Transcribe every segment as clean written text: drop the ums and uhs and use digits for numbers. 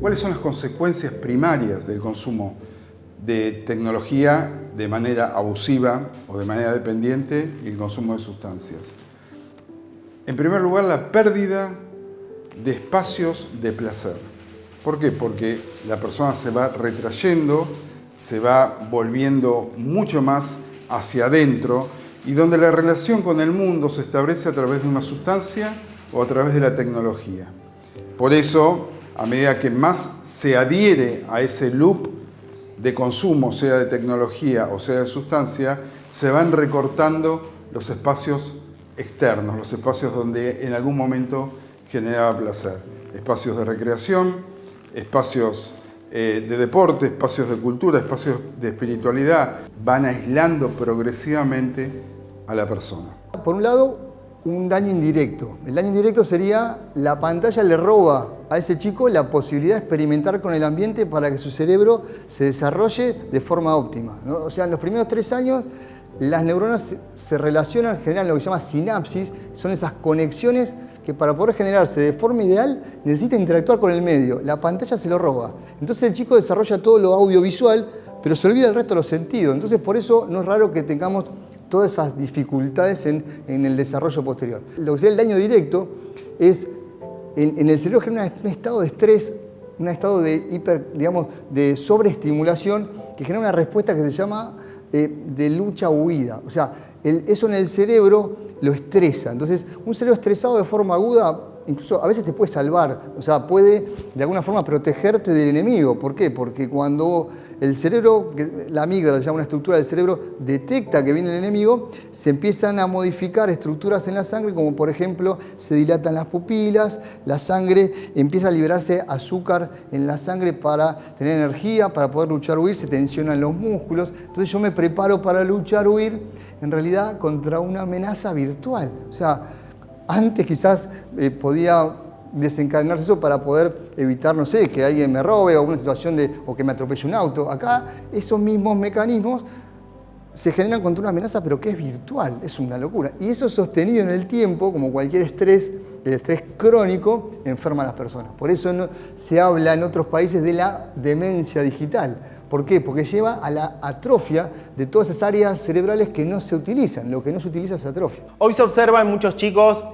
¿Cuáles son las consecuencias primarias del consumo de tecnología de manera abusiva o de manera dependiente y el consumo de sustancias? En primer lugar, la pérdida de espacios de placer. ¿Por qué? Porque la persona se va retrayendo, se va volviendo mucho más hacia adentro y donde la relación con el mundo se establece a través de una sustancia o a través de la tecnología. Por eso, a medida que más se adhiere a ese loop de consumo, sea de tecnología o sea de sustancia, se van recortando los espacios externos, los espacios donde en algún momento generaba placer. Espacios de recreación, espacios de deporte, espacios de cultura, espacios de espiritualidad, van aislando progresivamente a la persona. Por un lado, un daño indirecto. El daño indirecto sería la pantalla le roba a ese chico la posibilidad de experimentar con el ambiente para que su cerebro se desarrolle de forma óptima, ¿no? O sea, en los primeros 3 años las neuronas se relacionan, generan lo que se llama sinapsis, son esas conexiones que para poder generarse de forma ideal necesita interactuar con el medio. La pantalla se lo roba. Entonces el chico desarrolla todo lo audiovisual, pero se olvida el resto de los sentidos. Entonces por eso no es raro que tengamos todas esas dificultades en el desarrollo posterior. Lo que sería el daño directo es en el cerebro genera un estado de estrés, un estado de de sobreestimulación que genera una respuesta que se llama de lucha-huida. O sea, eso en el cerebro lo estresa. Entonces, un cerebro estresado de forma aguda, incluso a veces te puede salvar, o sea, puede de alguna forma protegerte del enemigo. ¿Por qué? Porque cuando el cerebro, la amígdala, se llama una estructura del cerebro, detecta que viene el enemigo, se empiezan a modificar estructuras en la sangre, como por ejemplo, se dilatan las pupilas, la sangre empieza a liberarse azúcar en la sangre para tener energía, para poder luchar o huir, se tensionan los músculos. Entonces yo me preparo para luchar o huir, en realidad contra una amenaza virtual. O sea, antes quizás podía desencadenarse eso para poder evitar, no sé, que alguien me robe o alguna situación o que me atropelle un auto. Acá esos mismos mecanismos se generan contra una amenaza, pero que es virtual, es una locura. Y eso sostenido en el tiempo, como cualquier estrés, el estrés crónico enferma a las personas. Por eso se habla en otros países de la demencia digital. ¿Por qué? Porque lleva a la atrofia de todas esas áreas cerebrales que no se utilizan. Lo que no se utiliza se atrofia. Hoy se observa en muchos chicos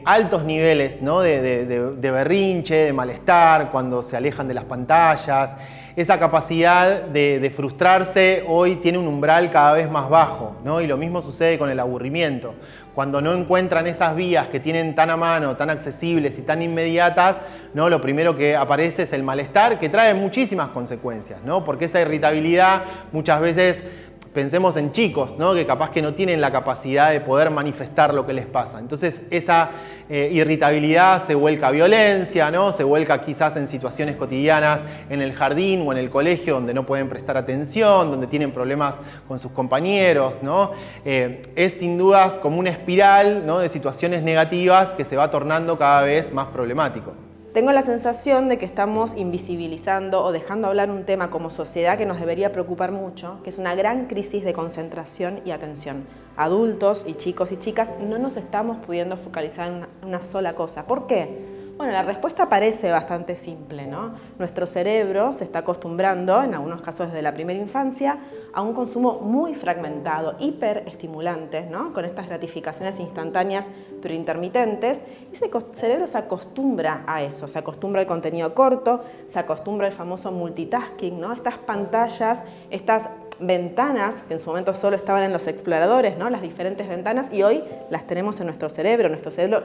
altos niveles, ¿no? de berrinche, de malestar, cuando se alejan de las pantallas. Esa capacidad de frustrarse hoy tiene un umbral cada vez más bajo, ¿no? Y lo mismo sucede con el aburrimiento. Cuando no encuentran esas vías que tienen tan a mano, tan accesibles y tan inmediatas, ¿no? Lo primero que aparece es el malestar, que trae muchísimas consecuencias, ¿no? Porque esa irritabilidad muchas veces, pensemos en chicos, ¿no? Que capaz que no tienen la capacidad de poder manifestar lo que les pasa. Entonces esa irritabilidad se vuelca a violencia, ¿no? Se vuelca quizás en situaciones cotidianas en el jardín o en el colegio donde no pueden prestar atención, donde tienen problemas con sus compañeros, ¿no? Es sin dudas como una espiral, ¿no? De situaciones negativas que se va tornando cada vez más problemático. Tengo la sensación de que estamos invisibilizando o dejando hablar un tema como sociedad que nos debería preocupar mucho, que es una gran crisis de concentración y atención. Adultos y chicos y chicas no nos estamos pudiendo focalizar en una sola cosa. ¿Por qué? Bueno, la respuesta parece bastante simple, ¿no? Nuestro cerebro se está acostumbrando, en algunos casos desde la primera infancia, a un consumo muy fragmentado, hiperestimulante, ¿no? Con estas gratificaciones instantáneas pero intermitentes. Y ese cerebro se acostumbra a eso, se acostumbra al contenido corto, se acostumbra al famoso multitasking, ¿no? Estas pantallas, estas ventanas que en su momento solo estaban en los exploradores, ¿no? Las diferentes ventanas, y hoy las tenemos en nuestro cerebro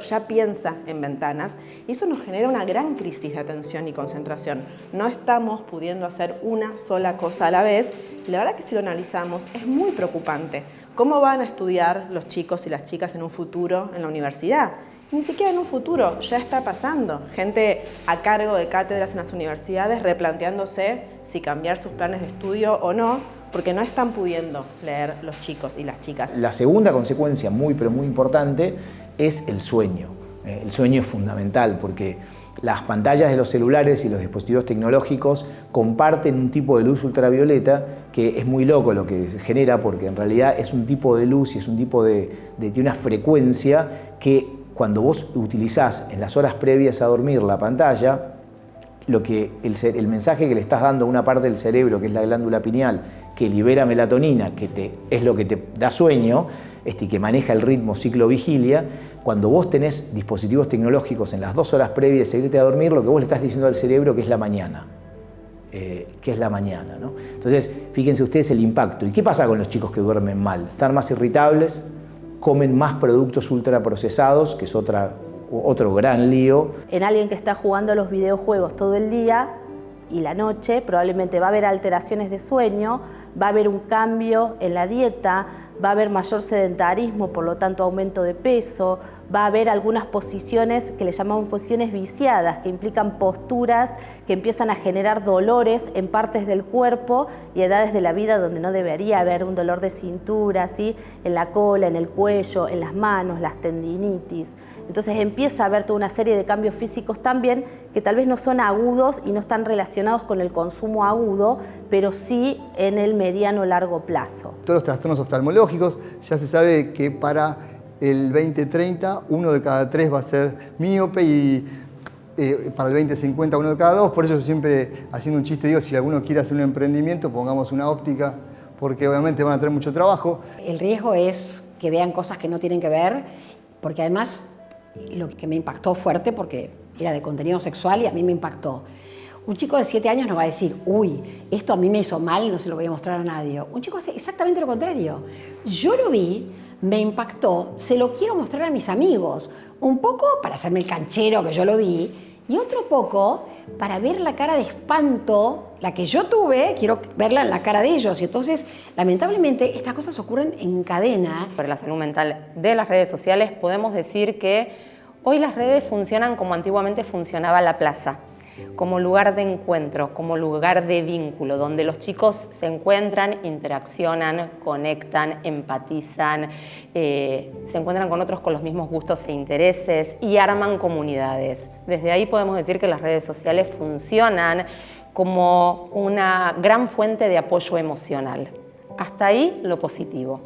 ya piensa en ventanas y eso nos genera una gran crisis de atención y concentración. No estamos pudiendo hacer una sola cosa a la vez y la verdad que si lo analizamos es muy preocupante. ¿Cómo van a estudiar los chicos y las chicas en un futuro en la universidad? Ni siquiera en un futuro, ya está pasando. Gente a cargo de cátedras en las universidades replanteándose si cambiar sus planes de estudio o no, porque no están pudiendo leer los chicos y las chicas. La segunda consecuencia muy pero muy importante es el sueño. El sueño es fundamental porque Las pantallas de los celulares y los dispositivos tecnológicos comparten un tipo de luz ultravioleta que es muy loco lo que se genera, porque en realidad es un tipo de luz y es un tipo tiene una frecuencia que cuando vos utilizás en las horas previas a dormir la pantalla, el mensaje que le estás dando a una parte del cerebro, que es la glándula pineal, que libera melatonina, es lo que te da sueño, y que maneja el ritmo ciclo-vigilia, cuando vos tenés dispositivos tecnológicos en las 2 horas previas de irte a dormir, lo que vos le estás diciendo al cerebro que es la mañana. ¿No? Entonces, fíjense ustedes el impacto. ¿Y qué pasa con los chicos que duermen mal? Están más irritables, comen más productos ultraprocesados, que es otro gran lío. En alguien que está jugando a los videojuegos todo el día y la noche, probablemente va a haber alteraciones de sueño, va a haber un cambio en la dieta, va a haber mayor sedentarismo, por lo tanto aumento de peso, va a haber algunas posiciones que le llamamos posiciones viciadas, que implican posturas que empiezan a generar dolores en partes del cuerpo y edades de la vida donde no debería haber un dolor de cintura, ¿sí? En la cola, en el cuello, en las manos, las tendinitis. Entonces empieza a haber toda una serie de cambios físicos también que tal vez no son agudos y no están relacionados con el consumo agudo, pero sí en el mediano o largo plazo. Todos los trastornos oftalmológicos, ya se sabe que para el 2030 1 de cada 3 va a ser míope y para el 2050 1 de cada 2. Por eso yo siempre, haciendo un chiste, digo, si alguno quiere hacer un emprendimiento, pongamos una óptica, porque obviamente van a tener mucho trabajo. El riesgo es que vean cosas que no tienen que ver, porque además lo que me impactó fuerte, porque era de contenido sexual y a mí me impactó. Un chico de 7 años no va a decir, uy, esto a mí me hizo mal, no se lo voy a mostrar a nadie. Un chico hace exactamente lo contrario. Yo lo vi, me impactó, se lo quiero mostrar a mis amigos. Un poco para hacerme el canchero que yo lo vi, y otro poco para ver la cara de espanto, la que yo tuve, quiero verla en la cara de ellos. Y entonces, lamentablemente, estas cosas ocurren en cadena. Para la salud mental de las redes sociales podemos decir que hoy las redes funcionan como antiguamente funcionaba la plaza, como lugar de encuentro, como lugar de vínculo, donde los chicos se encuentran, interaccionan, conectan, empatizan, se encuentran con otros con los mismos gustos e intereses y arman comunidades. Desde ahí podemos decir que las redes sociales funcionan como una gran fuente de apoyo emocional. Hasta ahí lo positivo.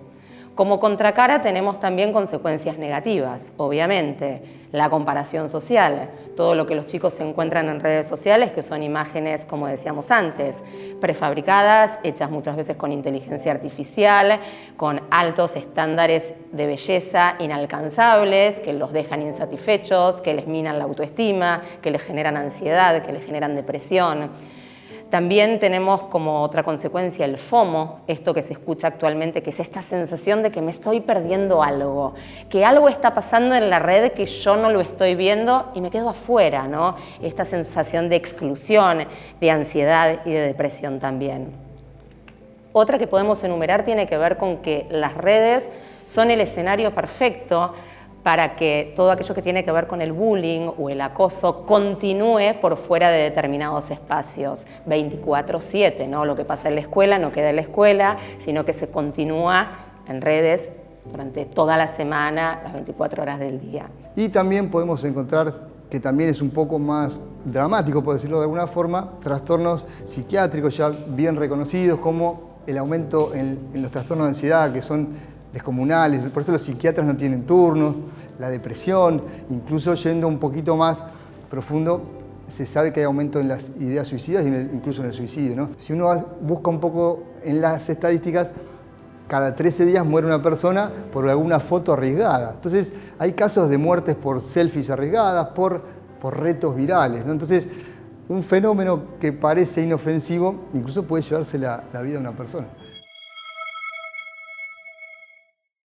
Como contracara tenemos también consecuencias negativas, obviamente. La comparación social, todo lo que los chicos se encuentran en redes sociales, que son imágenes, como decíamos antes, prefabricadas, hechas muchas veces con inteligencia artificial, con altos estándares de belleza inalcanzables, que los dejan insatisfechos, que les minan la autoestima, que les generan ansiedad, que les generan depresión. También tenemos como otra consecuencia el FOMO, esto que se escucha actualmente, que es esta sensación de que me estoy perdiendo algo, que algo está pasando en la red que yo no lo estoy viendo y me quedo afuera, ¿no? Esta sensación de exclusión, de ansiedad y de depresión también. Otra que podemos enumerar tiene que ver con que las redes son el escenario perfecto para que todo aquello que tiene que ver con el bullying o el acoso continúe por fuera de determinados espacios, 24/7, ¿no? Lo que pasa en la escuela no queda en la escuela, sino que se continúa en redes durante toda la semana, las 24 horas del día. Y también podemos encontrar, que también es un poco más dramático, por decirlo de alguna forma, trastornos psiquiátricos ya bien reconocidos, como el aumento en los trastornos de ansiedad, que son descomunales, por eso los psiquiatras no tienen turnos, la depresión, incluso yendo un poquito más profundo, se sabe que hay aumento en las ideas suicidas y incluso en el suicidio, ¿no? Si uno busca un poco en las estadísticas, cada 13 días muere una persona por alguna foto arriesgada. Entonces hay casos de muertes por selfies arriesgadas, por retos virales, ¿no? Entonces un fenómeno que parece inofensivo incluso puede llevarse la vida de una persona.